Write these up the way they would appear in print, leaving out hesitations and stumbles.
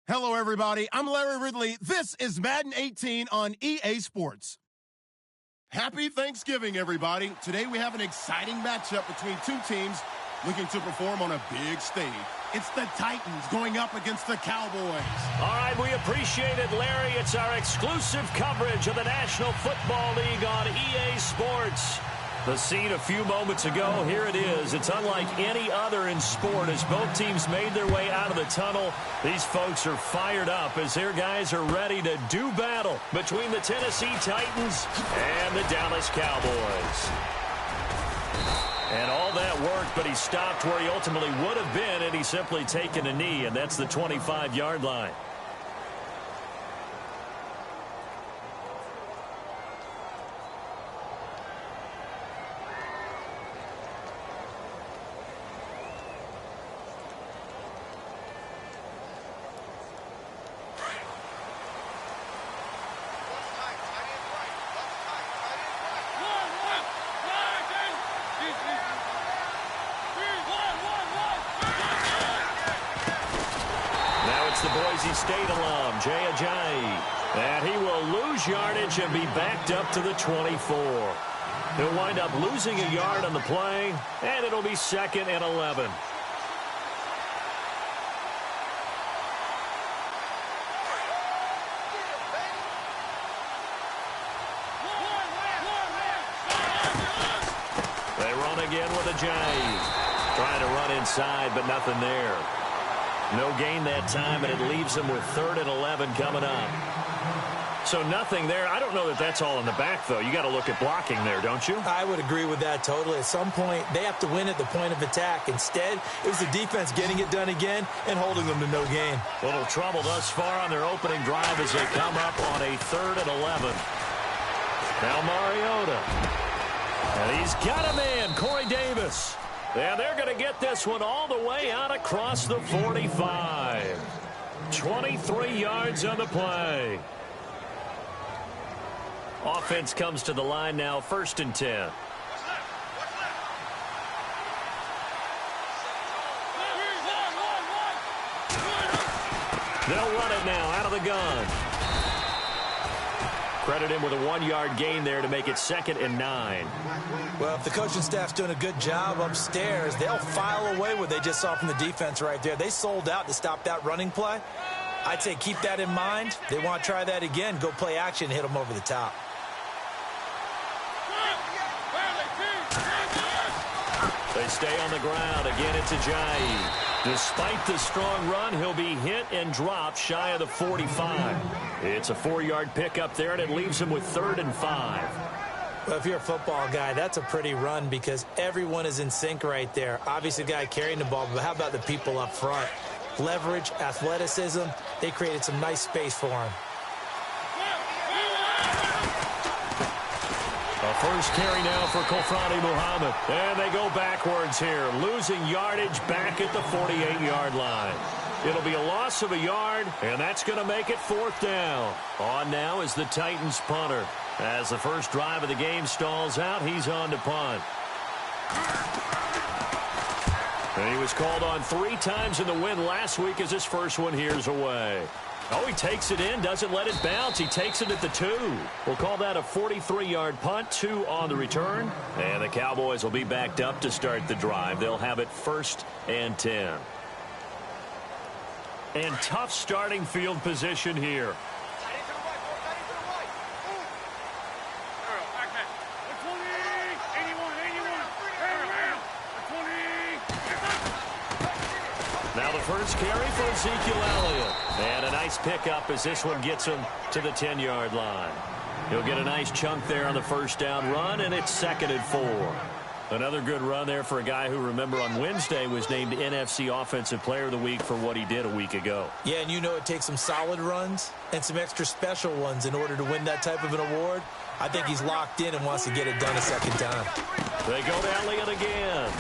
Hello, everybody. I'm Larry Ridley. This is Madden 18 on EA Sports. Happy Thanksgiving, everybody. Today we have an exciting matchup between two teams looking to perform on a big stage. It's the Titans going up against the Cowboys. All right, we appreciate it, Larry. It's our exclusive coverage of the National Football League on EA Sports. The scene a few moments ago, here it is. It's unlike any other in sport as both teams made their way out of the tunnel. These folks are fired up as their guys are ready to do battle between the Tennessee Titans and the Dallas Cowboys. And all that worked, but he stopped where he ultimately would have been had he simply taken a knee, and that's the 25-yard line. The Boise State alum, Jay Ajayi. And he will lose yardage and be backed up to the 24. He'll wind up losing a yard on the play, and it'll be 2nd and 11. They run again with Ajayi. Trying to run inside, but nothing there. No gain that time, and it leaves them with 3rd and 11 coming up. So nothing there. I don't know that that's all in the back, though. You got to look at blocking there, don't you? I would agree with that totally. At some point, they have to win at the point of attack. Instead, it was the defense getting it done again and holding them to no gain. Little trouble thus far on their opening drive as they come up on a 3rd and 11. Now Mariota. And he's got a man, Corey Davis. And they're going to get this one all the way out across the 45. 23 yards on the play. Offense comes to the line now, 1st and 10. They'll run it now out of the gun. Credit him with a 1-yard gain there to make it 2nd and 9. Well, if the coaching staff's doing a good job upstairs, they'll file away what they just saw from the defense right there. They sold out to stop that running play. I'd say keep that in mind. They want to try that again. Go play action, hit them over the top. They stay on the ground. Again, it's Ajayi. Despite the strong run, he'll be hit and dropped shy of the 45. It's a 4-yard pickup there, and it leaves him with 3rd and 5. Well, if you're a football guy, that's a pretty run because everyone is in sync right there. Obviously, the guy carrying the ball, but how about the people up front? Leverage, athleticism, they created some nice space for him. A first carry now for Kofrani Muhammad. And they go backwards here, losing yardage back at the 48-yard line. It'll be a loss of a yard, and that's going to make it 4th down. On now is the Titans punter. As the first drive of the game stalls out, he's on to punt. And he was called on 3 times in the win last week as his first one here's away. Oh, he takes it in, doesn't let it bounce. He takes it at the 2. We'll call that a 43-yard punt, 2 on the return. And the Cowboys will be backed up to start the drive. They'll have it 1st and 10. And tough starting field position here. Now the first carry for Ezekiel Elliott. And a nice pickup as this one gets him to the 10-yard line. He'll get a nice chunk there on the first down run, and it's 2nd and 4. Another good run there for a guy who, remember, on Wednesday was named NFC Offensive Player of the Week for what he did a week ago. Yeah, and you know it takes some solid runs and some extra special ones in order to win that type of an award. I think he's locked in and wants to get it done a second time. They go to Elliott again.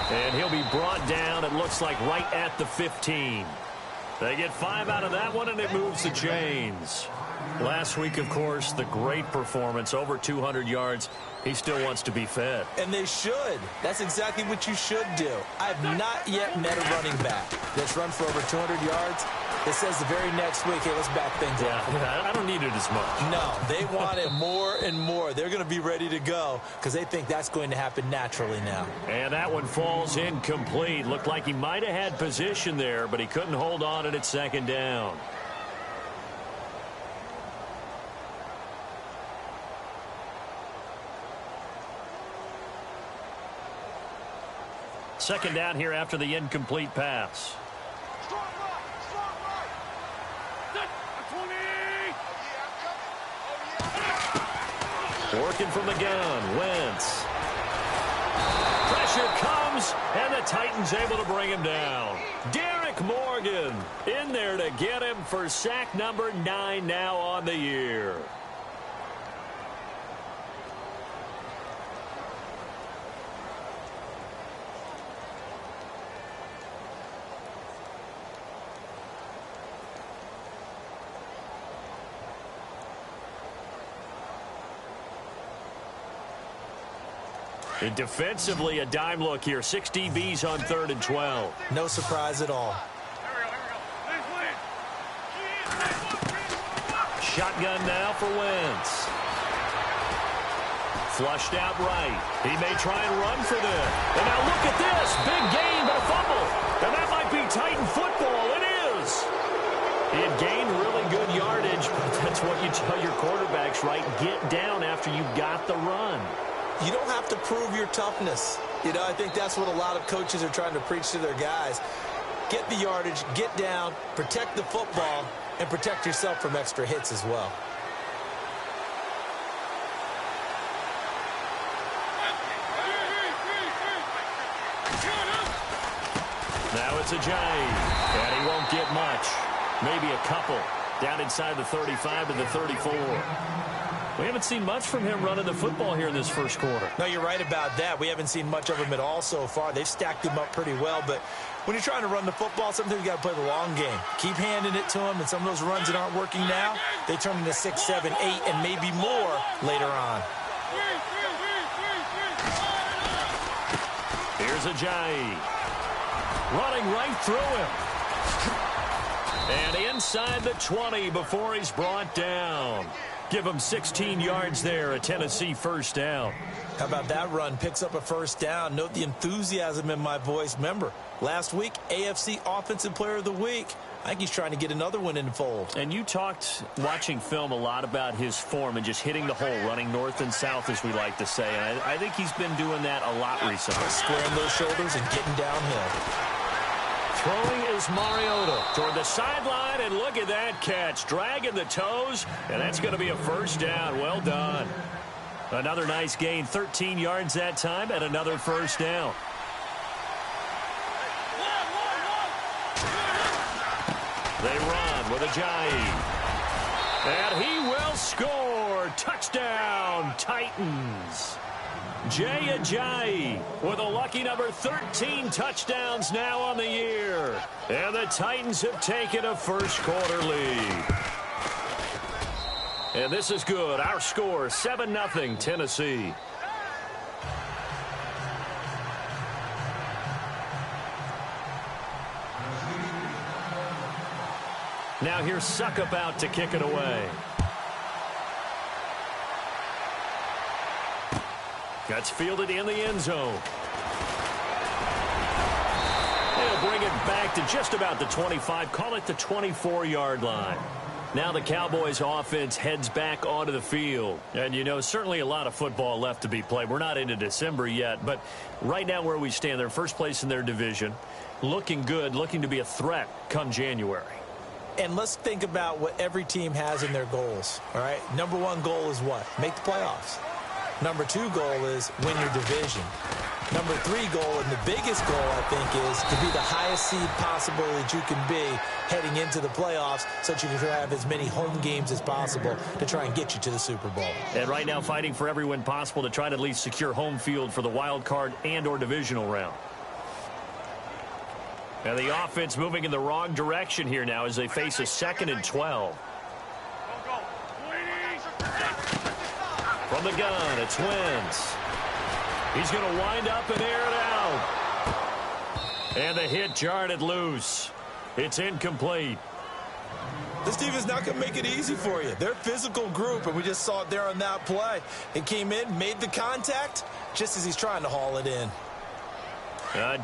And he'll be brought down, it looks like, right at the 15. They get 5 out of that one, and it moves the chains. Last week, of course, the great performance, over 200 yards. He still wants to be fed. And they should. That's exactly what you should do. I have not yet met a running back that's run for over 200 yards that says the very next week, hey, let's back things up. Yeah, I don't need it as much. No, they want it more and more. They're going to be ready to go because they think that's going to happen naturally now. And that one falls incomplete. Looked like he might have had position there, but he couldn't hold on at second down. Second down here after the incomplete pass. Working from the gun, Wentz. Pressure comes, and the Titans able to bring him down. Derek Morgan in there to get him for sack number 9 now on the year. And defensively, a dime look here. 6 DBs on 3rd and 12. No surprise at all. Shotgun now for Wentz. Flushed out right. He may try and run for this. And now look at this. Big gain, but a fumble. And that might be Titan football. It is. He had gained really good yardage, but that's what you tell your quarterbacks, right? Get down after you got the run. You don't have to prove your toughness. You know, I think that's what a lot of coaches are trying to preach to their guys. Get the yardage, get down, protect the football, and protect yourself from extra hits as well. Now it's Ajayi, and he won't get much. Maybe a couple. Down inside the 35 to the 34. We haven't seen much from him running the football here in this first quarter. No, you're right about that. We haven't seen much of him at all so far. They've stacked him up pretty well, but when you're trying to run the football, sometimes you got to play the long game. Keep handing it to him, and some of those runs that aren't working now, they turn into 6, 7, 8, and maybe more later on. Here's Ajayi. Running right through him. And inside the 20 before he's brought down. Give him 16 yards there, a Tennessee first down. How about that run? Picks up a first down. Note the enthusiasm in my voice. Remember, last week, AFC Offensive Player of the Week. I think he's trying to get another one in the fold. And you talked, watching film, a lot about his form and just hitting the hole, running north and south, as we like to say. And I think he's been doing that a lot recently. Squaring those shoulders and getting downhill. Throwing is Mariota toward the sideline, and look at that catch. Dragging the toes, and that's going to be a first down. Well done. Another nice gain, 13 yards that time, and another first down. They run with Ajayi. And he will score. Touchdown, Titans. Jay Ajayi with a lucky number 13 touchdowns now on the year. And the Titans have taken a first quarter lead. And this is good. Our score, 7-0 Tennessee. Now here's Suckup out to kick it away. That's fielded in the end zone. They'll bring it back to just about the 25. Call it the 24-yard line. Now the Cowboys offense heads back onto the field. And, you know, certainly a lot of football left to be played. We're not into December yet, but right now where we stand, they're first place in their division. Looking good, looking to be a threat come January. And let's think about what every team has in their goals, all right? Number one goal is what? Make the playoffs. Number 2 goal is win your division. Number 3 goal, and the biggest goal, I think, is to be the highest seed possible that you can be heading into the playoffs so that you can have as many home games as possible to try and get you to the Super Bowl. And right now fighting for every win possible to try to at least secure home field for the wild card and or divisional round. And the offense moving in the wrong direction here now as they face a 2nd and 12. From the gun, it's Wentz. He's going to wind up and air it out. And the hit jarred it loose. It's incomplete. This team is not going to make it easy for you. They're a physical group, and we just saw it there on that play. He came in, made the contact, just as he's trying to haul it in.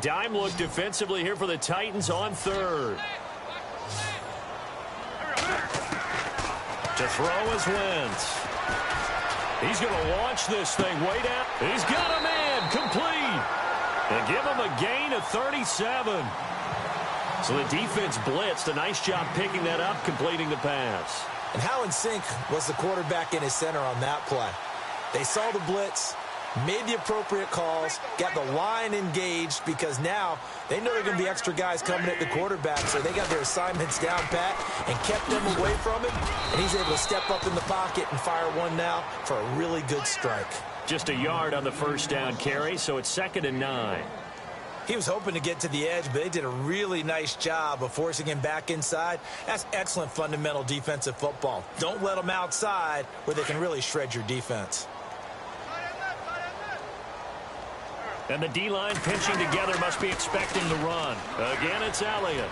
Dime look defensively here for the Titans on third. To throw is Wentz. He's going to launch this thing way down. He's got a man complete. And give him a gain of 37. So the defense blitzed. A nice job picking that up, completing the pass. And how in sync was the quarterback and his center on that play? They saw the blitz, made the appropriate calls, got the line engaged because now they know there are going to be extra guys coming at the quarterback, so they got their assignments down pat and kept them away from him, and he's able to step up in the pocket and fire one now for a really good strike. Just a yard on the first down carry, so it's 2nd and 9. He was hoping to get to the edge, but they did a really nice job of forcing him back inside. That's excellent fundamental defensive football. Don't let them outside where they can really shred your defense. And the D-line pinching together must be expecting the run. Again, it's Elliott.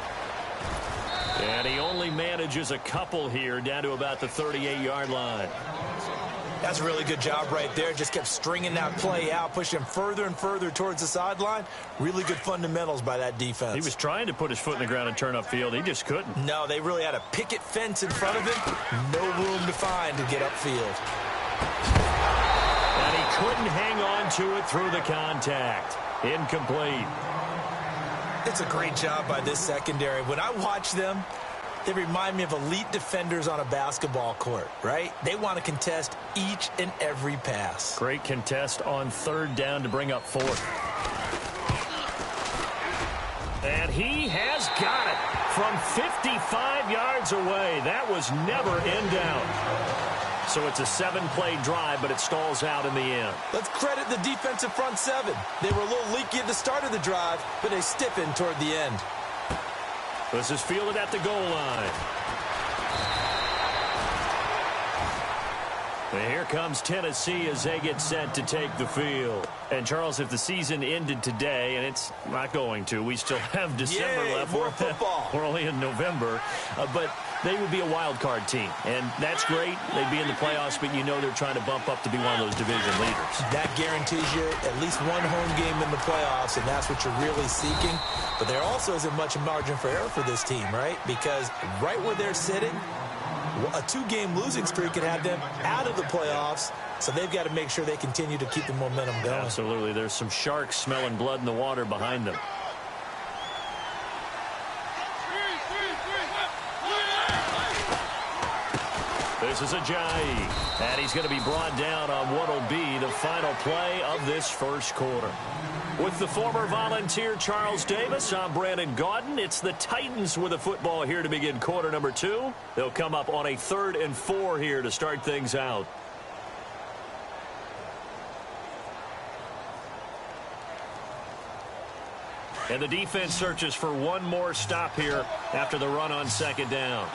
And he only manages a couple here down to about the 38-yard line. That's a really good job right there. Just kept stringing that play out, pushing him further and further towards the sideline. Really good fundamentals by that defense. He was trying to put his foot in the ground and turn upfield. He just couldn't. No, they really had a picket fence in front of him. No room to find to get upfield. And he couldn't hang on to it through the contact. Incomplete. It's a great job by this secondary. When I watch them, they remind me of elite defenders on a basketball court, right? They want to contest each and every pass. Great contest on 3rd down to bring up 4th. And he has got it from 55 yards away. That was never in doubt. So it's a 7-play drive, but it stalls out in the end. Let's credit the defensive front 7. They were a little leaky at the start of the drive, but they stiffened toward the end. This is fielded at the goal line. And here comes Tennessee as they get set to take the field. And, Charles, if the season ended today, and it's not going to, we still have December left. More football. We're only in November. But they would be a wild card team. And that's great. They'd be in the playoffs, but you know they're trying to bump up to be one of those division leaders. That guarantees you at least one home game in the playoffs, and that's what you're really seeking. But there also isn't much margin for error for this team, right? Because right where they're sitting, a 2-game losing streak could have them out of the playoffs, so they've got to make sure they continue to keep the momentum going. Absolutely. There's some sharks smelling blood in the water behind them. This is Ajayi, and he's going to be brought down on what will be the final play of this first quarter. With the former Volunteer Charles Davis, I'm Brandon Gaudin. It's the Titans with the football here to begin quarter number 2. They'll come up on a 3rd and 4 here to start things out. And the defense searches for one more stop here after the run on 2nd down.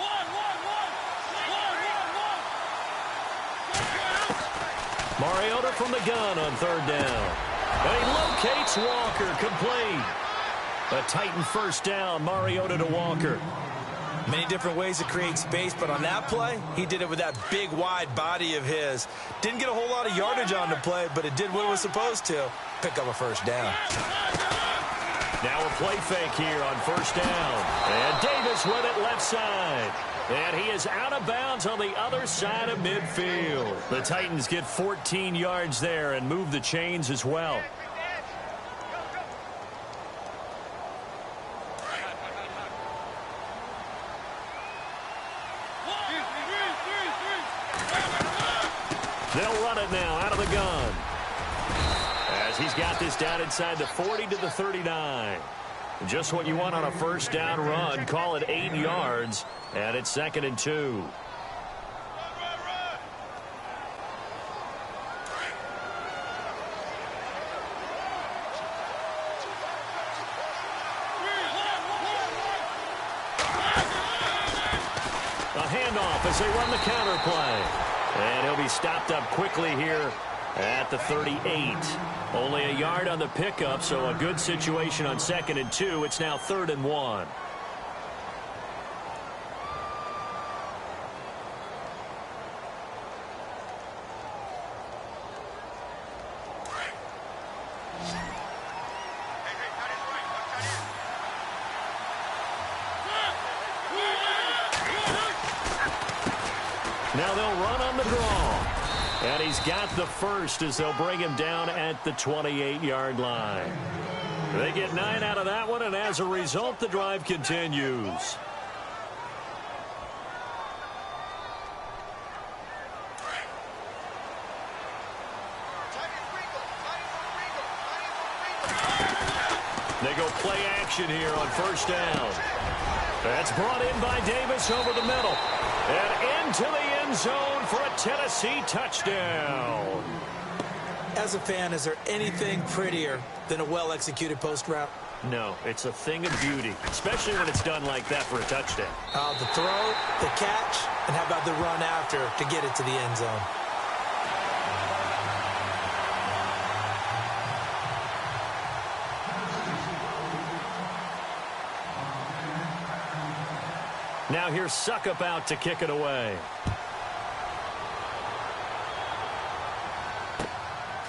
Mariota from the gun on 3rd down. And he locates Walker, complete. A Titan first down, Mariota to Walker. Many different ways to create space, but on that play, he did it with that big, wide body of his. Didn't get a whole lot of yardage on the play, but it did what it was supposed to. Pick up a first down. Now a play fake here on 1st down. And Davis with it left side. And he is out of bounds on the other side of midfield. The Titans get 14 yards there and move the chains as well. They'll run it now out of the gun. As he's got this down inside the 40 to the 39. Just what you want on a first down run. Call it 8 yards. And it's 2nd and 2. A handoff as they run the counter play. And he'll be stopped up quickly here at the 38. Only a yard on the pickup, so a good situation on 2nd and 2. It's now 3rd and 1. Now they'll run on the draw. And he's got the first as they'll bring him down at the 28-yard line. They get 9 out of that one, and as a result, the drive continues. They go play action here on first down. That's brought in by Davis over the middle. And into the end zone for a Tennessee touchdown. As a fan, is there anything prettier than a well-executed post route? No, it's a thing of beauty, especially when it's done like that for a touchdown. The throw, the catch, and how about the run after to get it to the end zone? Now here's Suckup out to kick it away.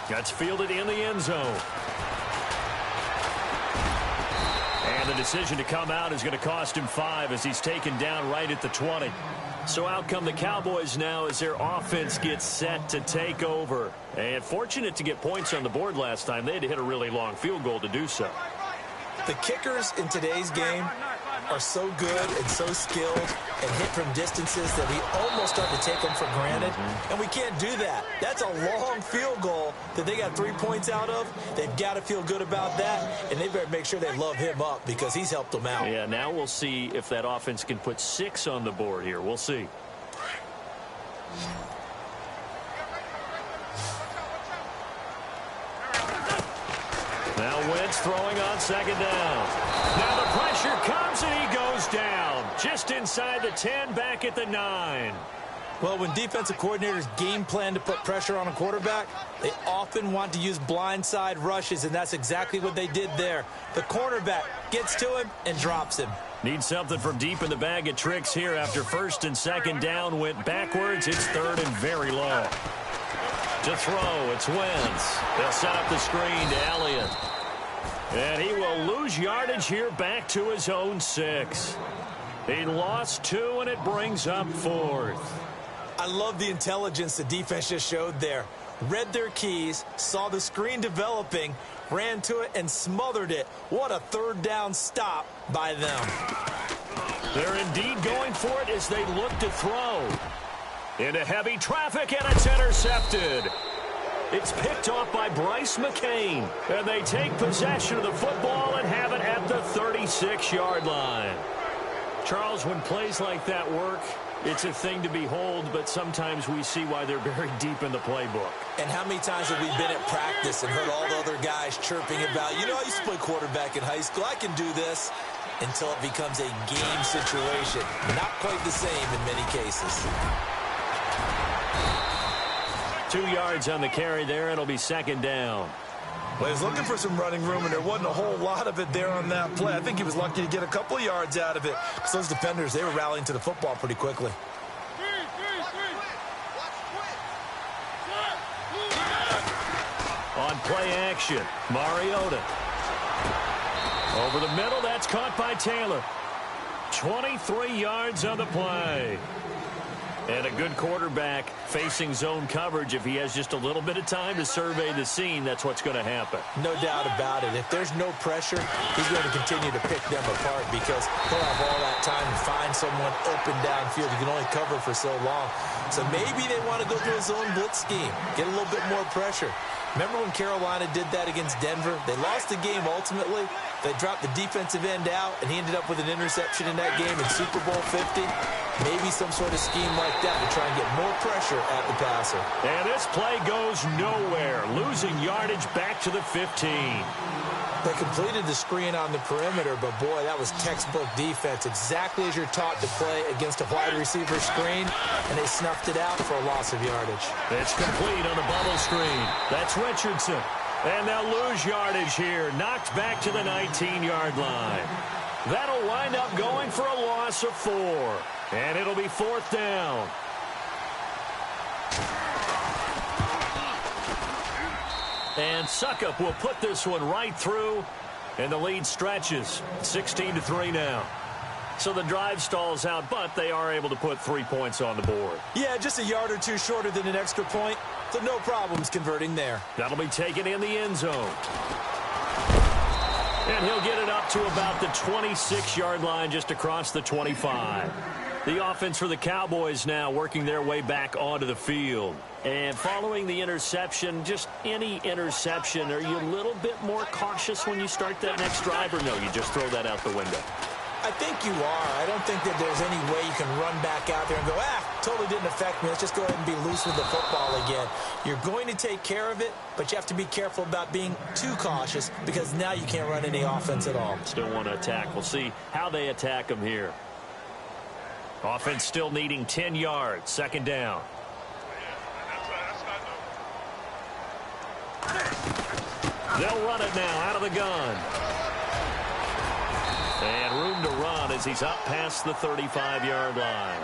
That's fielded in the end zone. And the decision to come out is going to cost him 5 as he's taken down right at the 20. So out come the Cowboys now as their offense gets set to take over. And fortunate to get points on the board last time. They had to hit a really long field goal to do so. The kickers in today's game are so good and so skilled and hit from distances that we almost start to take them for granted. And we can't do that. That's a long field goal that they got 3 points out of. They've got to feel good about that, and they better make sure they love him up because he's helped them out. Yeah, now we'll see if that offense can put 6 on the board here. We'll see. Now Wentz throwing on second down. Now the pressure comes and he goes down. Just inside the 10, back at the 9. Well, when defensive coordinators game plan to put pressure on a quarterback, they often want to use blindside rushes, and that's exactly what they did there. The cornerback gets to him and drops him. Need something from deep in the bag of tricks here after first and second down went backwards. It's third and very low. To throw, it's Wentz. They'll set up the screen to Elliott. And he will lose yardage here back to his own 6. He lost 2, and it brings up 4th. I love the intelligence the defense just showed there. Read their keys, saw the screen developing, ran to it, and smothered it. What a third down stop by them. They're indeed going for it as they look to throw. Into heavy traffic, and it's intercepted. It's picked off by Bryce McCain. And they take possession of the football and have it at the 36-yard line. Charles, when plays like that work, it's a thing to behold, but sometimes we see why they're buried deep in the playbook. And how many times have we been at practice and heard all the other guys chirping about, you know, I used to play quarterback in high school. I can do this. Until it becomes a game situation. Not quite the same in many cases. 2 yards on the carry there. It'll be second down. Well, he was looking for some running room, and there wasn't a whole lot of it there on that play. I think he was lucky to get a couple of yards out of it. Because those defenders, they were rallying to the football pretty quickly. On play action, Mariota. Over the middle, that's caught by Taylor. 23 yards on the play. And a good quarterback facing zone coverage. If he has just a little bit of time to survey the scene, that's what's going to happen. No doubt about it. If there's no pressure, he's going to continue to pick them apart because he'll have all that time to find someone open downfield. He can only cover for so long. So maybe they want to go to a zone blitz scheme, get a little bit more pressure. Remember when Carolina did that against Denver? They lost the game ultimately. They dropped the defensive end out, and he ended up with an interception in that game in Super Bowl 50. Maybe some sort of scheme like that to try and get more pressure at the passer. And this play goes nowhere, losing yardage back to the 15. They completed the screen on the perimeter, but boy, that was textbook defense, exactly as you're taught to play against a wide receiver screen, and they snuffed it out for a loss of yardage. It's complete on the bubble screen. That's Richardson. And they'll lose yardage here, knocked back to the 19-yard line. That'll wind up going for a loss of 4. And it'll be fourth down. And Suckup will put this one right through, and the lead stretches. 16-3 now. So the drive stalls out, but they are able to put 3 points on the board. Yeah, just a yard or two shorter than an extra point, so no problems converting there. That'll be taken in the end zone. And he'll get it up to about the 26-yard line, just across the 25. The offense for the Cowboys now working their way back onto the field. And following the interception, just any interception, are you a little bit more cautious when you start that next drive, or no, you just throw that out the window? I think you are. I don't think that there's any way you can run back out there and go, totally didn't affect me. Let's just go ahead and be loose with the football again. You're going to take care of it, but you have to be careful about being too cautious because now you can't run any offense at all. Still want to attack. We'll see how they attack them here. Offense still needing 10 yards. Second down. They'll run it now out of the gun. And room to run as he's up past the 35-yard line.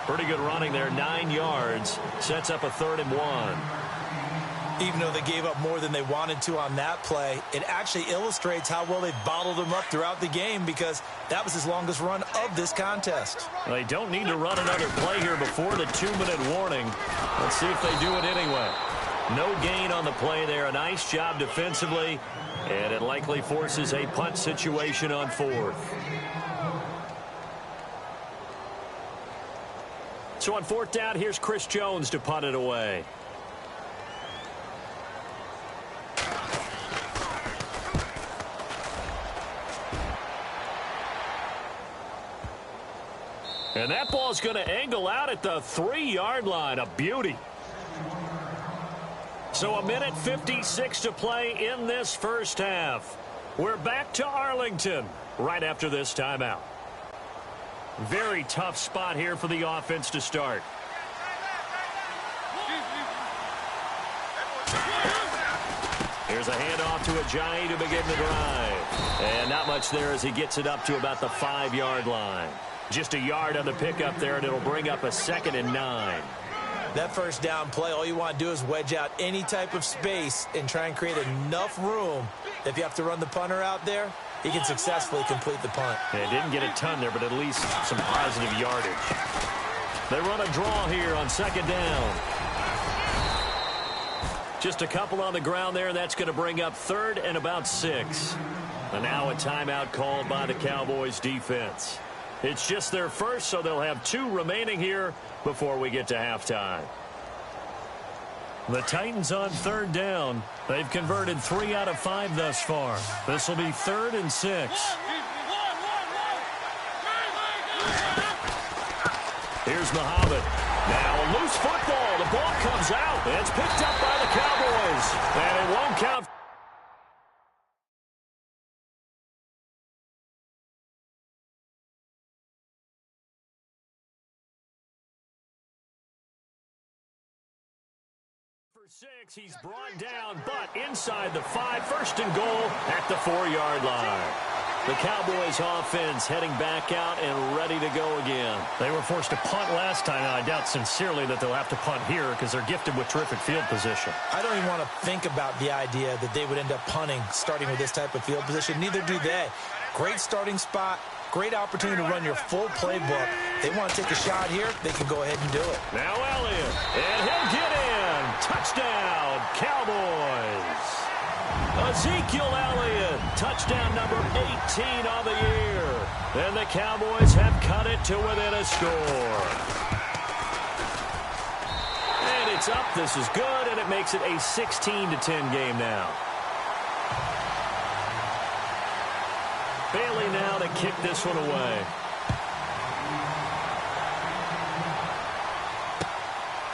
Pretty good running there, 9 yards. Sets up a 3rd and 1. Even though they gave up more than they wanted to on that play, it actually illustrates how well they've bottled them up throughout the game because that was his longest run of this contest. They don't need to run another play here before the 2-minute warning. Let's see if they do it anyway. No gain on the play there. A nice job defensively. And it likely forces a punt situation on 4th. So on 4th down, here's Chris Jones to punt it away. And that ball's going to angle out at the 3-yard line. A beauty. So 1:56 to play in this first half. We're back to Arlington right after this timeout. Very tough spot here for the offense to start. Here's a handoff to Ajayi to begin the drive. And not much there as he gets it up to about the 5-yard line. Just a yard on the pickup there, and it'll bring up a 2nd and 9. That first down play, all you want to do is wedge out any type of space and try and create enough room. If you have to run the punter out there, he can successfully complete the punt. They didn't get a ton there, but at least some positive yardage. They run a draw here on 2nd down. Just a couple on the ground there, and that's going to bring up 3rd and about 6. And now a timeout called by the Cowboys defense. It's just their first, so they'll have 2 remaining here before we get to halftime. The Titans on 3rd down. They've converted 3 out of 5 thus far. This will be 3rd and 6. Here's Muhammad. Now a loose football. The ball comes out. It's picked up by the Cowboys. And it won't count. For 6, he's brought down, but inside the 5, 1st and goal at the 4-yard line. The Cowboys offense heading back out and ready to go again. They were forced to punt last time, and I doubt sincerely that they'll have to punt here because they're gifted with terrific field position. I don't even want to think about the idea that they would end up punting starting with this type of field position. Neither do they. Great starting spot. Great opportunity to run your full playbook. They want to take a shot here, they can go ahead and do it. Now Elliott, and he'll get in. Touchdown, Cowboys. Ezekiel Elliott, touchdown number 18 on the year. And the Cowboys have cut it to within a score. And it's up. This is good, and it makes it a 16-10 game now. Bailey now to kick this one away.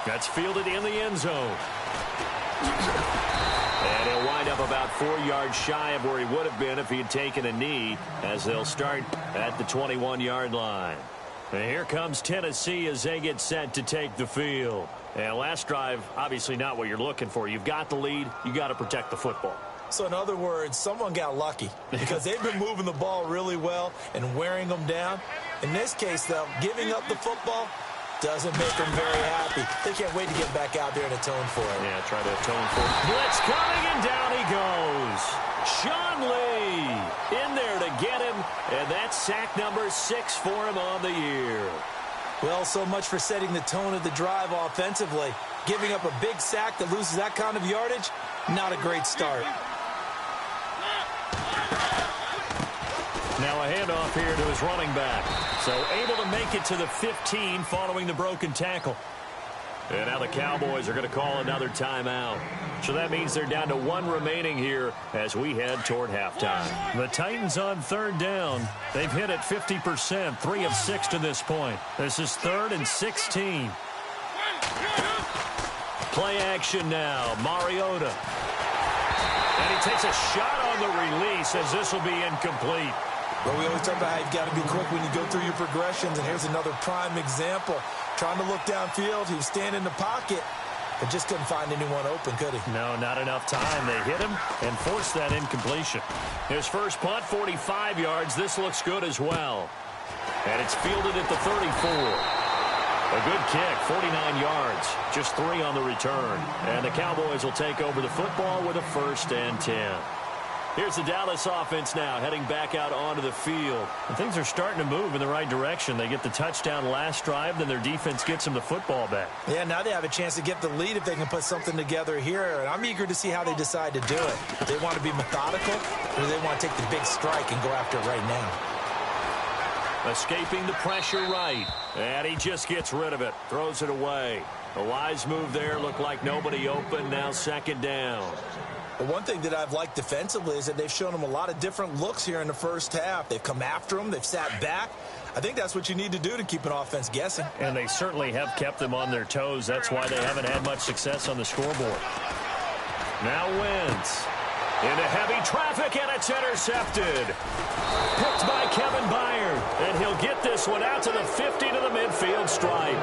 That's fielded in the end zone. And he'll wind up about 4 yards shy of where he would have been if he had taken a knee, as they'll start at the 21-yard line. And here comes Tennessee as they get set to take the field. And last drive, obviously not what you're looking for. You've got the lead. You got to protect the football. So in other words, someone got lucky because they've been moving the ball really well and wearing them down. In this case, though, giving up the football, Doesn't make them very happy. They can't wait to get back out there and atone for it. Yeah, try to atone for it. Blitz coming, and down he goes. Sean Lee in there to get him, and that's sack number 6 for him on the year. Well, so much for setting the tone of the drive offensively. Giving up a big sack that loses that kind of yardage, not a great start. Now a handoff here to his running back. So able to make it to the 15 following the broken tackle. And now the Cowboys are going to call another timeout. So that means they're down to 1 remaining here as we head toward halftime. The Titans on 3rd down. They've hit it 50%, 3 of 6 to this point. This is 3rd and 16. Play action now. Mariota. And he takes a shot on the release as this will be incomplete. Well, we always talk about how you've got to be quick when you go through your progressions, and here's another prime example. Trying to look downfield, he was standing in the pocket, but just couldn't find anyone open, could he? No, not enough time. They hit him and forced that incompletion. His first punt, 45 yards. This looks good as well. And it's fielded at the 34. A good kick, 49 yards, just 3 on the return. And the Cowboys will take over the football with a 1st and 10. Here's the Dallas offense now, heading back out onto the field. And things are starting to move in the right direction. They get the touchdown last drive, then their defense gets them the football back. Yeah, now they have a chance to get the lead if they can put something together here. And I'm eager to see how they decide to do it. Do they want to be methodical, or do they want to take the big strike and go after it right now? Escaping the pressure right. And he just gets rid of it. Throws it away. A wise move there. Looked like nobody open. Now 2nd down. But one thing that I've liked defensively is that they've shown them a lot of different looks here in the first half. They've come after them. They've sat back. I think that's what you need to do to keep an offense guessing. And they certainly have kept them on their toes. That's why they haven't had much success on the scoreboard. Now Wentz. Into heavy traffic, and it's intercepted. Picked by Kevin Byard. And he'll get this one out to the 50 to the midfield stripe.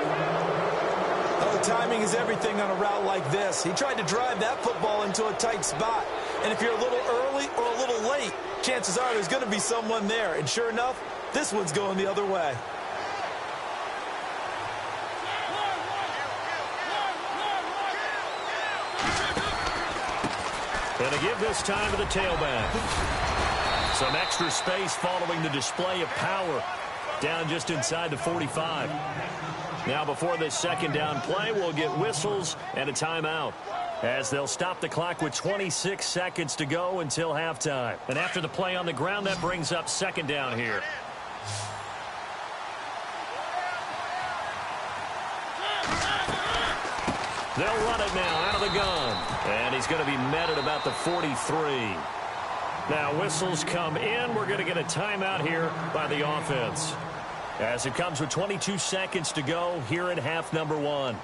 Oh, timing is everything on a route like this. He tried to drive that football into a tight spot. And if you're a little early or a little late, chances are there's going to be someone there. And sure enough, this one's going the other way. And to give this time to the tailback. Some extra space following the display of power. Down just inside the 45. Now before this 2nd down play, we'll get whistles and a timeout, as they'll stop the clock with 26 seconds to go until halftime. And after the play on the ground, that brings up 2nd down here. They'll run it now out of the gun. And he's going to be met at about the 43. Now whistles come in. We're going to get a timeout here by the offense, as it comes with 22 seconds to go here in half number 1.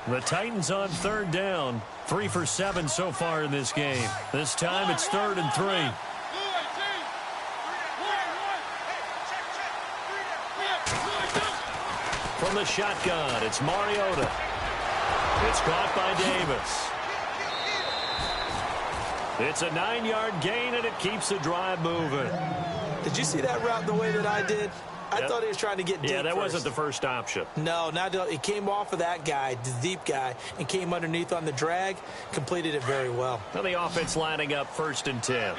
The Titans on 3rd down. 3 for 7 so far in this game. This time it's 3rd and 3. From the shotgun, it's Mariota. It's caught by Davis. It's a 9-yard gain, and it keeps the drive moving. Did you see that route the way that I did? I thought he was trying to get deep. Yeah, that wasn't the first option. No, it came off of that guy, the deep guy, and came underneath on the drag, completed it very well. Well, the offense lining up 1st and 10.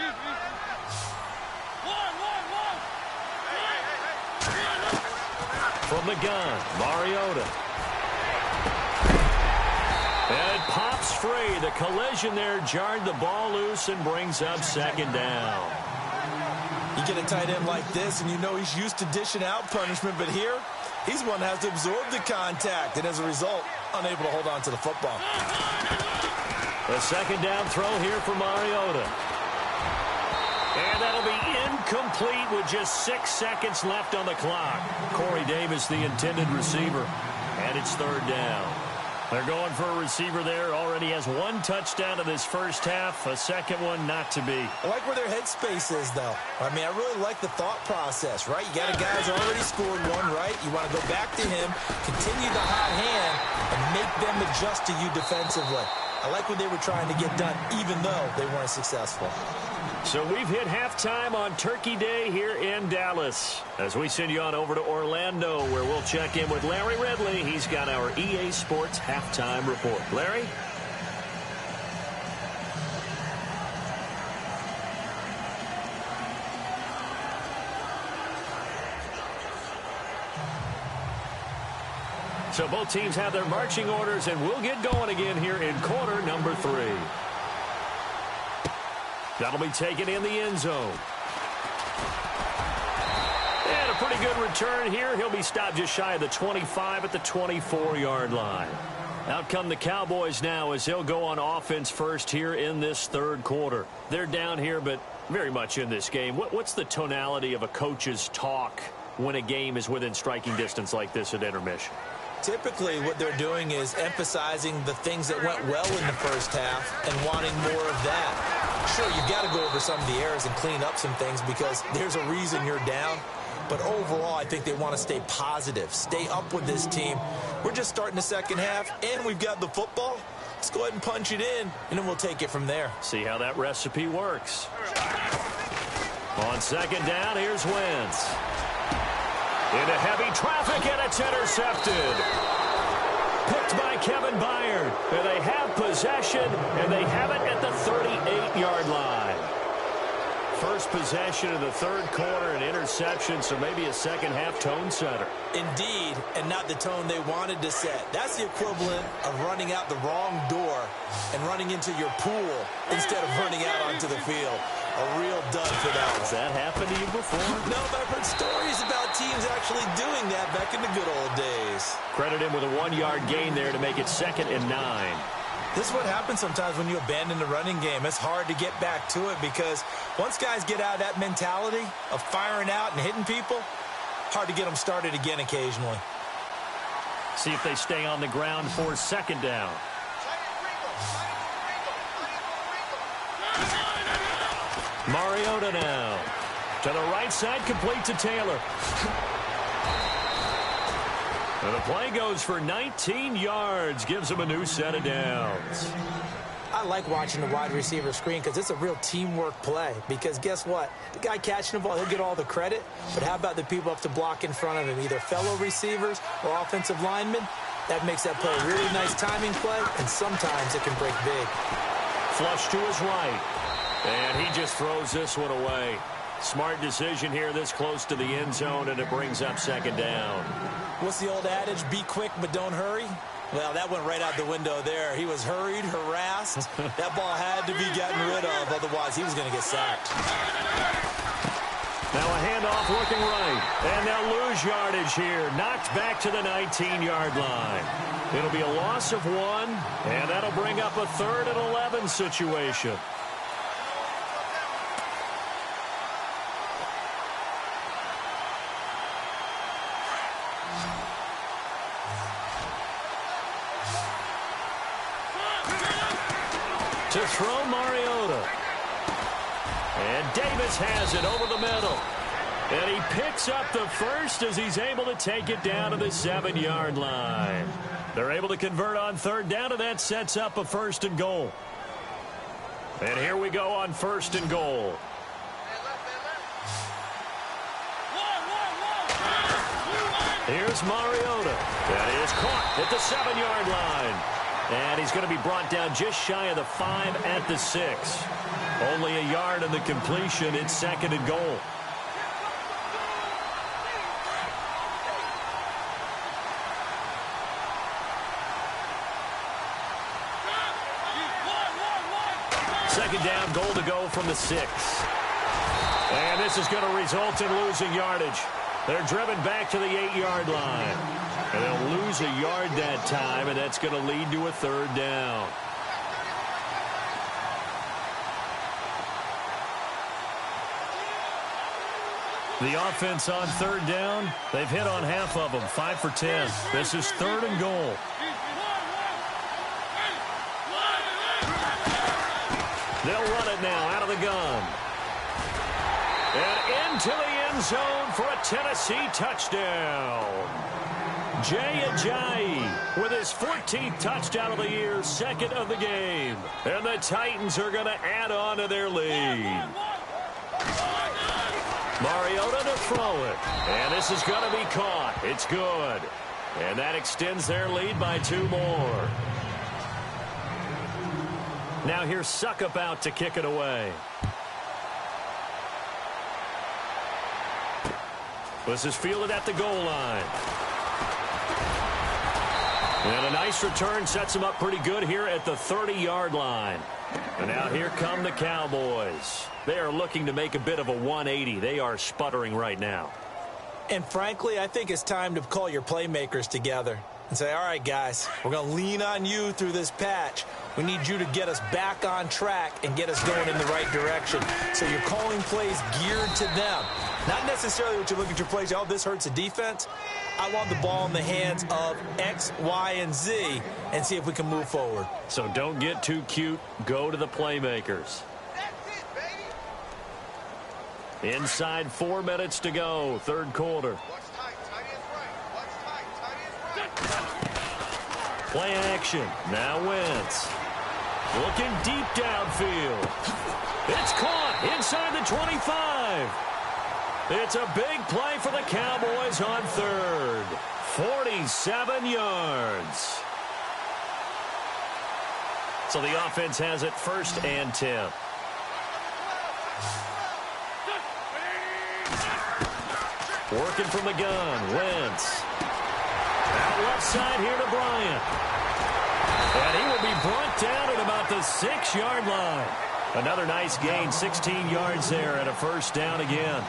From the gun, Mariota. And it pops free. The collision there jarred the ball loose and brings up 2nd down. You get a tight end like this, and you know he's used to dishing out punishment, but here, he's one that has to absorb the contact, and as a result, unable to hold on to the football. The 2nd down throw here for Mariota. And that'll be incomplete with just 6 seconds left on the clock. Corey Davis, the intended receiver, and it's 3rd down. They're going for a receiver there. Already has 1 touchdown in this first half. A 2nd one not to be. I like where their headspace is, though. I mean, I really like the thought process, right? You got a guy who's already scored 1, right? You want to go back to him, continue the hot hand, and make them adjust to you defensively. I like what they were trying to get done, even though they weren't successful. So we've hit halftime on Turkey Day here in Dallas. As we send you on over to Orlando, where we'll check in with Larry Ridley. He's got our EA Sports halftime report. Larry? So both teams have their marching orders, and we'll get going again here in quarter number 3. That'll be taken in the end zone. And a pretty good return here. He'll be stopped just shy of the 25 at the 24-yard line. Out come the Cowboys now as they'll go on offense first here in this third quarter. They're down here, but very much in this game. What's the tonality of a coach's talk when a game is within striking distance like this at intermission? Typically, what they're doing is emphasizing the things that went well in the first half and wanting more of that. Sure, you've got to go over some of the errors and clean up some things because there's a reason you're down. But overall, I think they want to stay positive, stay up with this team. We're just starting the second half, and we've got the football. Let's go ahead and punch it in, and then we'll take it from there. See how that recipe works. On second down, here's Wentz. Into heavy traffic, and it's intercepted. Picked by Kevin Byard. And they have possession, and they have it at the 38-yard line. First possession of the third quarter, an interception, so maybe a second-half tone setter. Indeed, and not the tone they wanted to set. That's the equivalent of running out the wrong door and running into your pool instead of running out onto the field. A real dud for that one. Has that happened to you before? No, but I've heard stories about teams actually doing that back in the good old days. Credit him with a 1-yard gain there to make it 2nd and 9. This is what happens sometimes when you abandon the running game. It's hard to get back to it because once guys get out of that mentality of firing out and hitting people, hard to get them started again occasionally. See if they stay on the ground for second down. Mariota now. To the right side, complete to Taylor. And the play goes for 19 yards. Gives him a new set of downs. I like watching the wide receiver screen because it's a real teamwork play. Because guess what? The guy catching the ball, he'll get all the credit. But how about the people up to block in front of him? Either fellow receivers or offensive linemen. That makes that play a really nice timing play. And sometimes it can break big. Flush to his right. And he just throws this one away. Smart decision here this close to the end zone, and it brings up second down. What's the old adage? Be quick, but don't hurry. Well, that went right out the window there. He was hurried, harassed. That ball had to be gotten rid of, otherwise he was going to get sacked. Now a handoff looking right, and they'll lose yardage here. Knocked back to the 19-yard line. It'll be a loss of 1, and that'll bring up a 3rd and 11 situation. To throw Mariota. And Davis has it over the middle. And he picks up the first as he's able to take it down to the 7-yard line. They're able to convert on third down, and that sets up a 1st and goal. And here we go on 1st and goal. Here's Mariota. That is caught at the 7-yard line. And he's going to be brought down just shy of the 5 at the 6. Only a yard in the completion. It's 2nd and goal. Second down, goal to go from the 6. And this is going to result in losing yardage. They're driven back to the 8-yard line. And they'll lose a yard that time, and that's going to lead to a 3rd down. The offense on 3rd down, they've hit on half of them, 5 for 10. This is 3rd and goal. They'll run it now out of the gun. And into the end zone for a Tennessee touchdown. Jay Ajayi with his 14th touchdown of the year, second of the game. And the Titans are going to add on to their lead. Mariota to throw it. And this is going to be caught. It's good. And that extends their lead by 2 more. Now here's Suckup out to kick it away. This is fielded at the goal line. And a nice return sets him up pretty good here at the 30-yard line. And now here come the Cowboys. They are looking to make a bit of a 180. They are sputtering right now. And frankly, I think it's time to call your playmakers together and say, all right, guys, we're going to lean on you through this patch. We need you to get us back on track and get us going in the right direction. So you're calling plays geared to them. Not necessarily what you look at your plays, oh, this hurts the defense. I want the ball in the hands of X, Y, and Z and see if we can move forward. So don't get too cute. Go to the playmakers. Inside 4 minutes to go, third quarter. Play action. Now Wentz. Looking deep downfield. It's caught inside the 25. It's a big play for the Cowboys on third. 47 yards. So the offense has it first and 10. Working from the gun, Wentz. Out left side here to Bryant. And he will be brought down at about the 6-yard line. Another nice gain, 16 yards there and a first down again.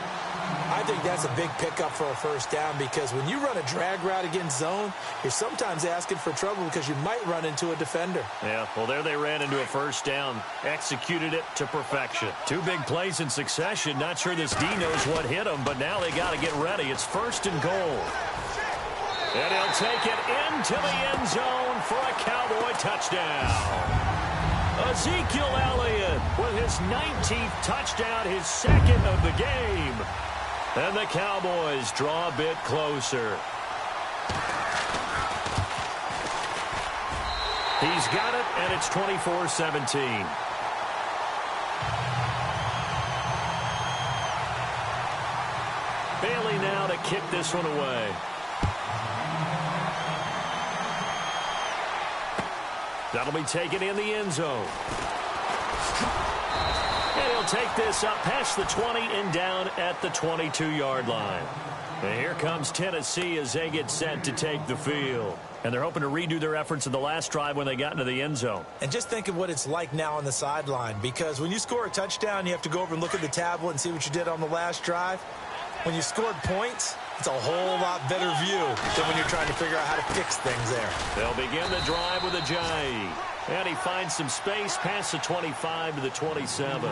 I think that's a big pickup for a first down because when you run a drag route against zone, you're sometimes asking for trouble because you might run into a defender. Yeah, well, there they ran into a first down, executed it to perfection. 2 big plays in succession. Not sure this D knows what hit them, but now they got to get ready. It's first and goal. And he'll take it into the end zone for a Cowboy touchdown. Ezekiel Elliott with his 19th touchdown, his second of the game. And the Cowboys draw a bit closer. He's got it, and it's 24-17. Bailey now to kick this one away. That'll be taken in the end zone. And he'll take this up past the 20 and down at the 22-yard line. And here comes Tennessee as they get set to take the field. And they're hoping to redo their efforts in the last drive when they got into the end zone. And just think of what it's like now on the sideline, because when you score a touchdown, you have to go over and look at the tablet and see what you did on the last drive. When you scored points, it's a whole lot better view than when you're trying to figure out how to fix things there. They'll begin the drive with Ajayi. And he finds some space past the 25 to the 27.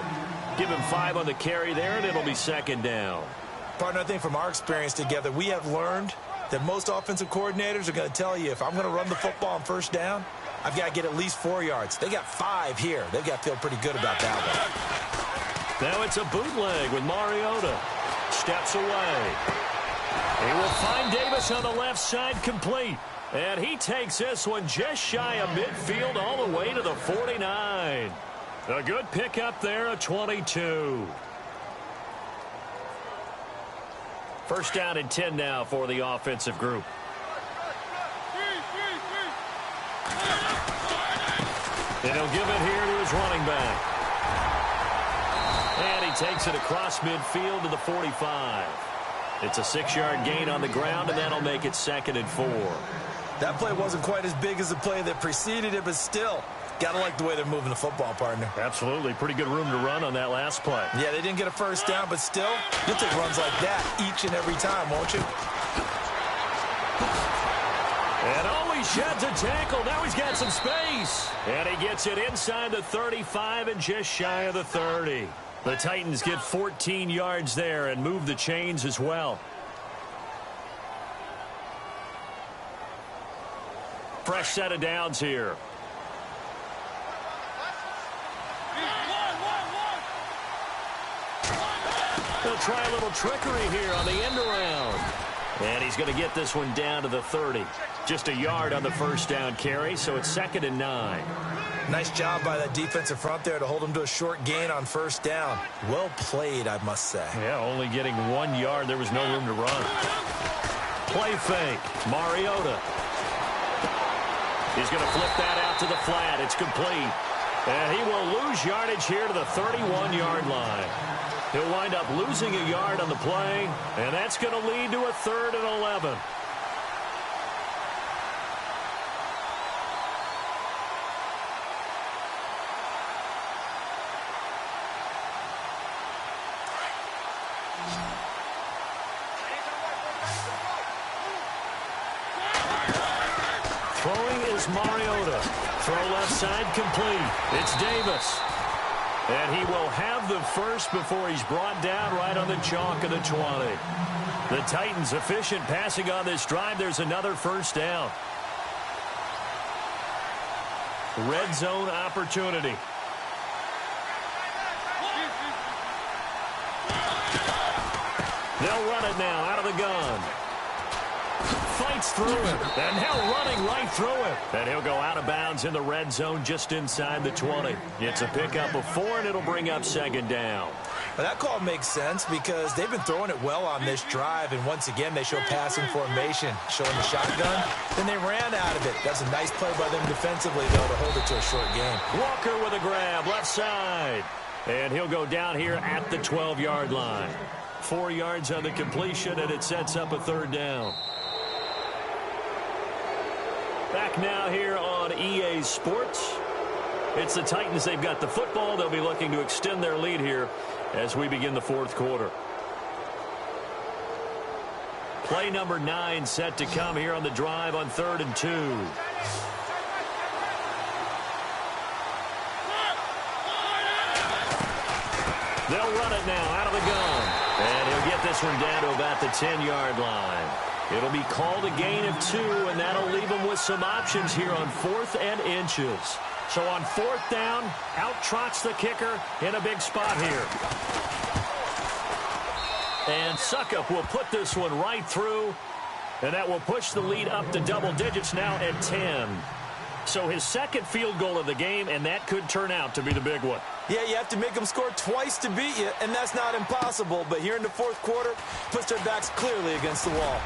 Give him 5 on the carry there, and it'll be second down. Partner, I think from our experience together, we have learned that most offensive coordinators are going to tell you, if I'm going to run the football on first down, I've got to get at least 4 yards. They got 5 here. They've got to feel pretty good about that one. Now it's a bootleg with Mariota. Steps away. He will find Davis on the left side complete. And he takes this one just shy of midfield all the way to the 49. A good pickup there, a 22. First down and 10 now for the offensive group. And he'll give it here to his running back. And he takes it across midfield to the 45. It's a 6-yard gain on the ground, and that'll make it second and 4. That play wasn't quite as big as the play that preceded it, but still, got to like the way they're moving the football, partner. Absolutely. Pretty good room to run on that last play. Yeah, they didn't get a first down, but still, you'll take runs like that each and every time, won't you? And oh, he sheds a tackle. Now he's got some space. And he gets it inside the 35 and just shy of the 30. The Titans get 14 yards there and move the chains as well. Fresh set of downs here. They'll try a little trickery here on the end around. And he's going to get this one down to the 30. Just a yard on the first down carry, so it's 2nd and 9. Nice job by that defensive front there to hold him to a short gain on first down. Well played, I must say. Yeah, only getting 1 yard. There was no room to run. Play fake. Mariota. He's going to flip that out to the flat. It's complete. And he will lose yardage here to the 31-yard line. He'll wind up losing a yard on the play, and that's going to lead to a 3rd and 11. Throwing is Mariota. Throw left side complete. It's Davis. And he will have the first before he's brought down right on the chalk of the 20. The Titans efficient passing on this drive. There's another first down. Red zone opportunity. They'll run it now out of the gun. Fights through him, and now running right through him. And he'll go out of bounds in the red zone just inside the 20. It's a pickup of 4, and it'll bring up 2nd down. Well, that call makes sense because they've been throwing it well on this drive, and once again, they show passing formation, showing the shotgun. Then they ran out of it. That's a nice play by them defensively, though, to hold it to a short game. Walker with a grab, left side. And he'll go down here at the 12-yard line. 4 yards on the completion, and it sets up a 3rd down. Back now here on EA Sports. It's the Titans. They've got the football. They'll be looking to extend their lead here as we begin the 4th quarter. Play number 9 set to come here on the drive on 3rd and 2. They'll run it now out of the gun. And he'll get this one down to about the 10-yard line. It'll be called a gain of 2, and that'll leave them with some options here on 4th and inches. So on 4th down, out trots the kicker in a big spot here. And Succop will put this one right through, and that will push the lead up to double digits now at 10. So his 2nd field goal of the game, and that could turn out to be the big one. Yeah, you have to make them score twice to beat you, and that's not impossible. But here in the 4th quarter, puts their backs clearly against the wall.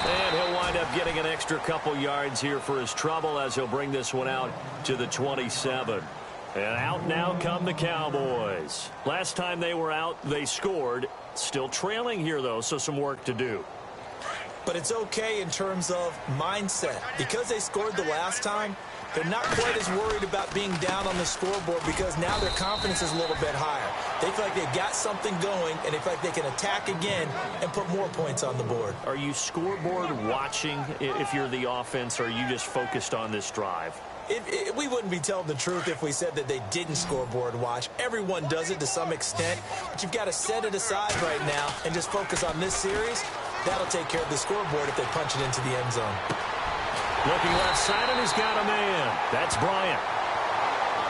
And he'll wind up getting an extra couple yards here for his trouble as he'll bring this one out to the 27. And out now come the Cowboys. Last time they were out, they scored. Still trailing here, though, so some work to do. But it's okay in terms of mindset. Because they scored the last time, they're not quite as worried about being down on the scoreboard because now their confidence is a little bit higher. They feel like they've got something going, and they feel like they can attack again and put more points on the board. Are you scoreboard watching if you're the offense, or are you just focused on this drive? We wouldn't be telling the truth if we said that they didn't scoreboard watch. Everyone does it to some extent, but you've got to set it aside right now and just focus on this series. That'll take care of the scoreboard if they punch it into the end zone. Looking left side, and he's got a man. That's Bryant.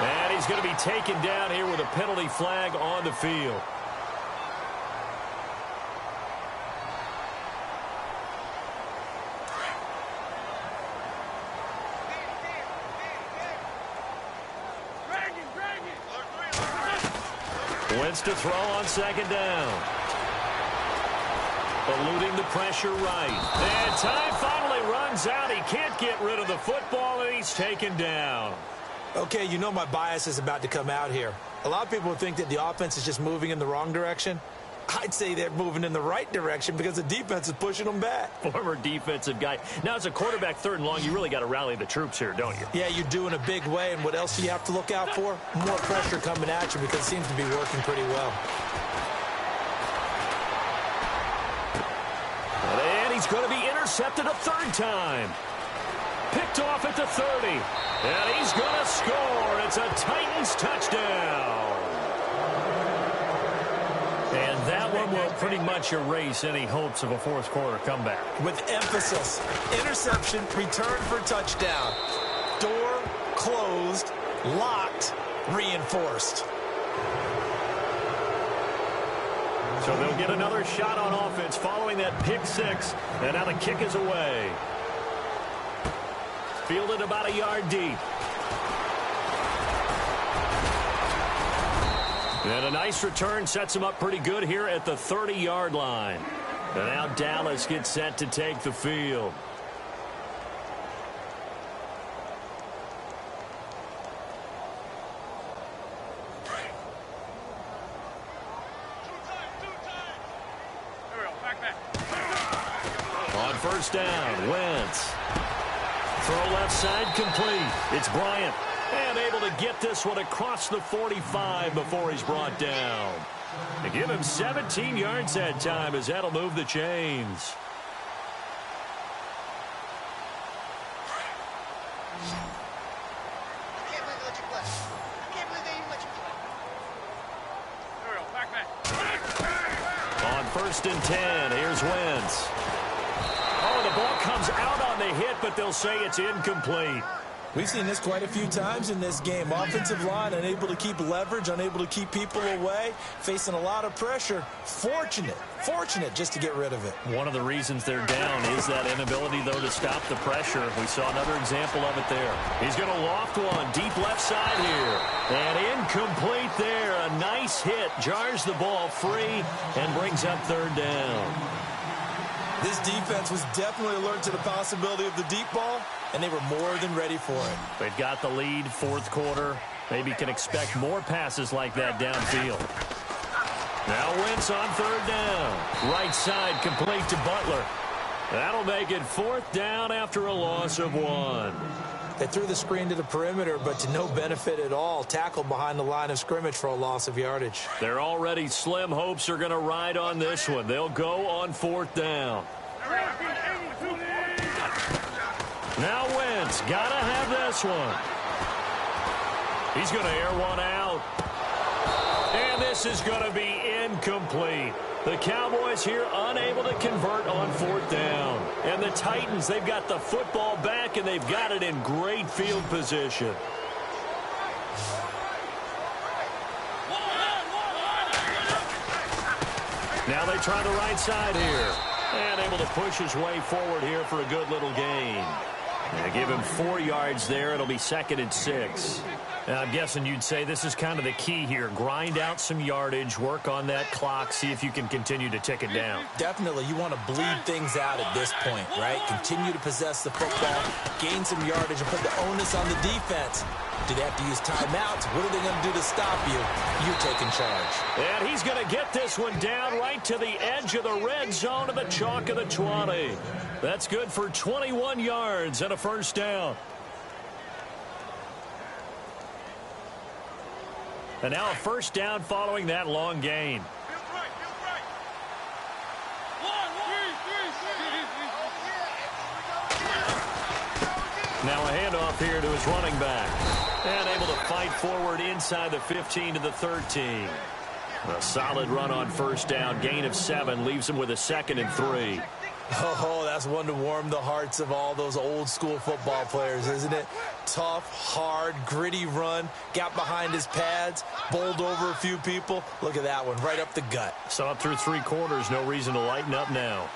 And he's going to be taken down here with a penalty flag on the field. Wentz to throw on 2nd down. Eluding the pressure right. And time finally runs out. He can't get rid of the football, and he's taken down. Okay, you know my bias is about to come out here. A lot of people think that the offense is just moving in the wrong direction. I'd say they're moving in the right direction because the defense is pushing them back. Former defensive guy. Now, as a quarterback 3rd and long, you really got to rally the troops here, don't you? Yeah, you do in a big way. And what else do you have to look out for? More pressure coming at you because it seems to be working pretty well. And he's going to be intercepted a 3rd time. Picked off at the 30. And he's going to score. It's a Titans touchdown. And that one will pretty much erase any hopes of a 4th quarter comeback. With emphasis. Interception, return for touchdown. Door closed, locked, reinforced. So they'll get another shot on offense following that pick six. And now the kick is away. Fielded about a yard deep. And a nice return sets him up pretty good here at the 30-yard line. And now Dallas gets set to take the field. On first down, Wentz. Throw left side complete. It's Bryant. And able to get this one across the 45 before he's brought down. They give him 17 yards that time as that'll move the chains. On first and 10, here's Wentz. Oh, the ball comes out on the hit, but they'll say it's incomplete. We've seen this quite a few times in this game. Offensive line unable to keep leverage, unable to keep people away, facing a lot of pressure. Fortunate just to get rid of it. One of the reasons they're down is that inability, though, to stop the pressure. We saw another example of it there. He's going to loft one deep left side here. And incomplete there. A nice hit. Jars the ball free and brings up third down. This defense was definitely alert to the possibility of the deep ball, and they were more than ready for it. They've got the lead, fourth quarter. Maybe can expect more passes like that downfield. Now Wentz on third down. Right side complete to Butler. That'll make it fourth down after a loss of 1. They threw the screen to the perimeter, but to no benefit at all. Tackled behind the line of scrimmage for a loss of yardage. Their already slim hopes are going to ride on this one. They'll go on fourth down. Now Wentz, got to have this one. He's going to air one out. And this is going to be incomplete. The Cowboys here unable to convert on fourth down. And the Titans, they've got the football back, and they've got it in great field position. Now they try the right side here. And able to push his way forward here for a good little gain. They give him 4 yards there. It'll be 2nd and 6. Now, I'm guessing you'd say this is kind of the key here. Grind out some yardage, work on that clock, see if you can continue to tick it down. Definitely. You want to bleed things out at this point, right? Continue to possess the football, gain some yardage, and put the onus on the defense. Do they have to use timeouts? What are they going to do to stop you? You're taking charge. And he's going to get this one down right to the edge of the red zone of the chalk of the 20. That's good for 21 yards and a first down. And now a first down following that long gain. Now a handoff here to his running back. And able to fight forward inside the 15 to the 13. A solid run on first down. Gain of 7 leaves him with a 2nd and 3. Oh, that's one to warm the hearts of all those old school football players, isn't it? Tough, hard, gritty run. Got behind his pads, bowled over a few people. Look at that one, right up the gut. So up through 3 quarters, no reason to lighten up now.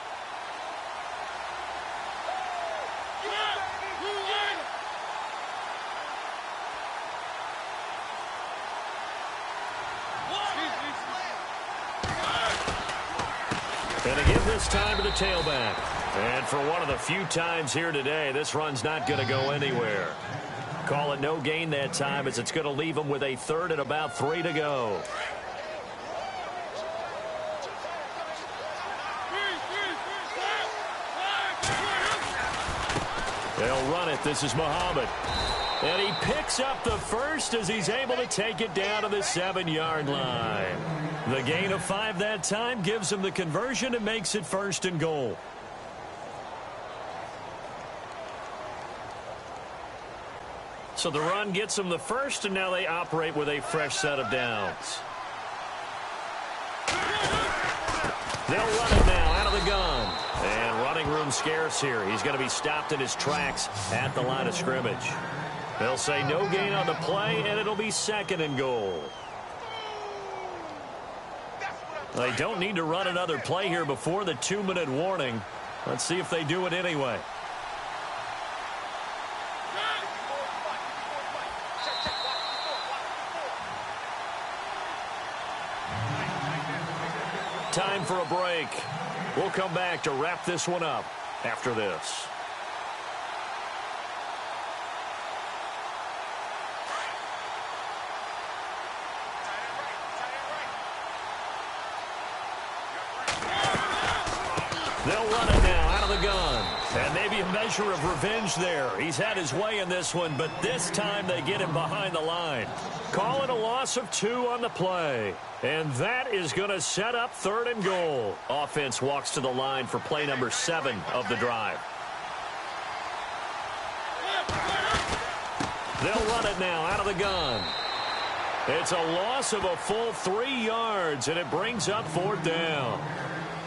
And they give this time to the tailback. And for one of the few times here today, this run's not going to go anywhere. Call it no gain that time, as it's going to leave them with a 3rd and about 3 to go. They'll run it. This is Muhammad. And he picks up the first as he's able to take it down to the 7-yard line. The gain of 5 that time gives him the conversion and makes it 1st and goal. So the run gets them the first, and now they operate with a fresh set of downs. They'll run it now out of the gun. And running room scarce here. He's going to be stopped in his tracks at the line of scrimmage. They'll say no gain on the play, and it'll be 2nd and goal. They don't need to run another play here before the 2-minute warning. Let's see if they do it anyway. Time for a break. We'll come back to wrap this one up after this. They'll run it now out of the gun. And maybe a measure of revenge there. He's had his way in this one, but this time they get him behind the line. Call it a loss of 2 on the play. And that is going to set up 3rd and goal. Offense walks to the line for play number 7 of the drive. They'll run it now out of the gun. It's a loss of a full 3 yards, and it brings up 4th down.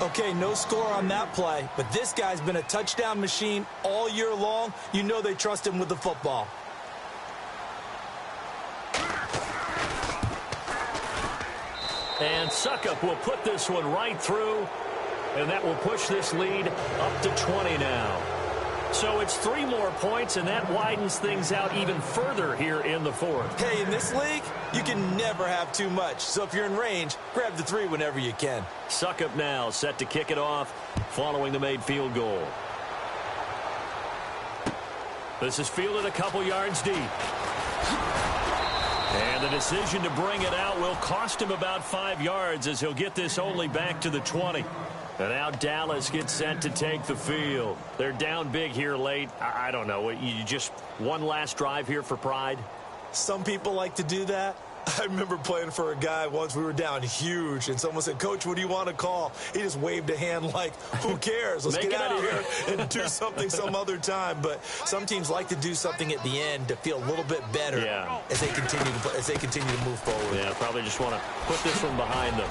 Okay, no score on that play, but this guy's been a touchdown machine all year long. You know they trust him with the football. And Succop will put this one right through, and that will push this lead up to 20 now. So it's 3 more points, and that widens things out even further here in the 4th. Hey, in this league, you can never have too much. So if you're in range, grab the 3 whenever you can. Succop now set to kick it off following the made field goal. This is fielded a couple yards deep. And the decision to bring it out will cost him about 5 yards as he'll get this only back to the 20. And now Dallas gets set to take the field. They're down big here late. I don't know. You just one last drive here for pride? Some people like to do that. I remember playing for a guy once. We were down huge, and someone said, "Coach, what do you want to call?" He just waved a hand like, who cares? Let's get out of here and do something some other time. But some teams like to do something at the end to feel a little bit better as they continue to move forward. Yeah, probably just want to put this one behind them.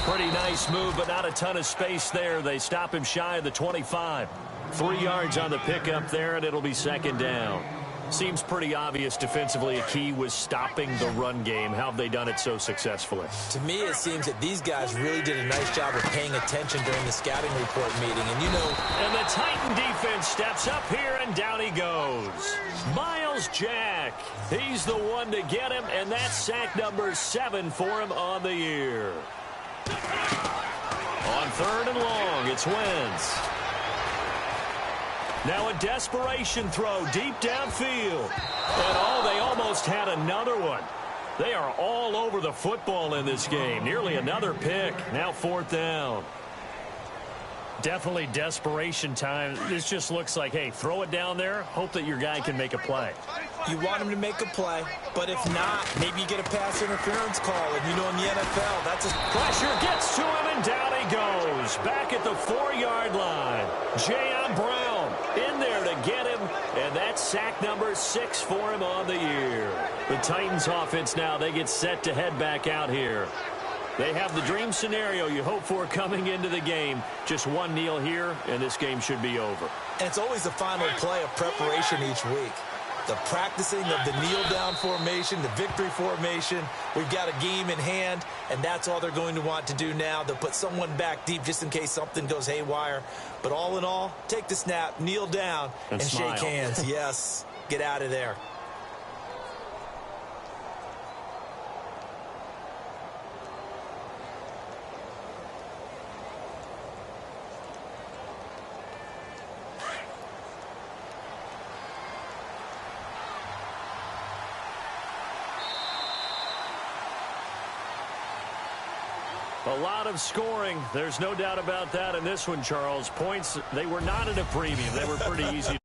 Pretty nice move, but not a ton of space there. They stop him shy of the 25. 3 yards on the pickup there, and it'll be 2nd down. Seems pretty obvious defensively a key was stopping the run game. How have they done it so successfully? To me, it seems that these guys really did a nice job of paying attention during the scouting report meeting. And And the Titan defense steps up here, and down he goes. Myles Jack. He's the one to get him, and that's sack number 7 for him on the year. On 3rd and long, it's Wentz. Now a desperation throw deep downfield. And they almost had another one. They are all over the football in this game. Nearly another pick. Now 4th down. Definitely desperation time. This just looks like, hey, throw it down there. Hope that your guy can make a play. You want him to make a play, but if not, maybe you get a pass interference call. And you know in the NFL, that's a... Pressure gets to him, and down he goes. Back at the 4-yard line. Jayon Brown in there to get him, and that's sack number 6 for him on the year. The Titans offense now, they get set to head back out here. They have the dream scenario you hope for coming into the game. Just one kneel here, and this game should be over. And it's always the final play of preparation each week. The practicing of the kneel-down formation, the victory formation. We've got a game in hand, and that's all they're going to want to do now. They'll put someone back deep just in case something goes haywire. But all in all, take the snap, kneel down, and shake hands. Yes, get out of there. A lot of scoring. There's no doubt about that in this one, Charles. Points, they were not at a premium. They were pretty easy.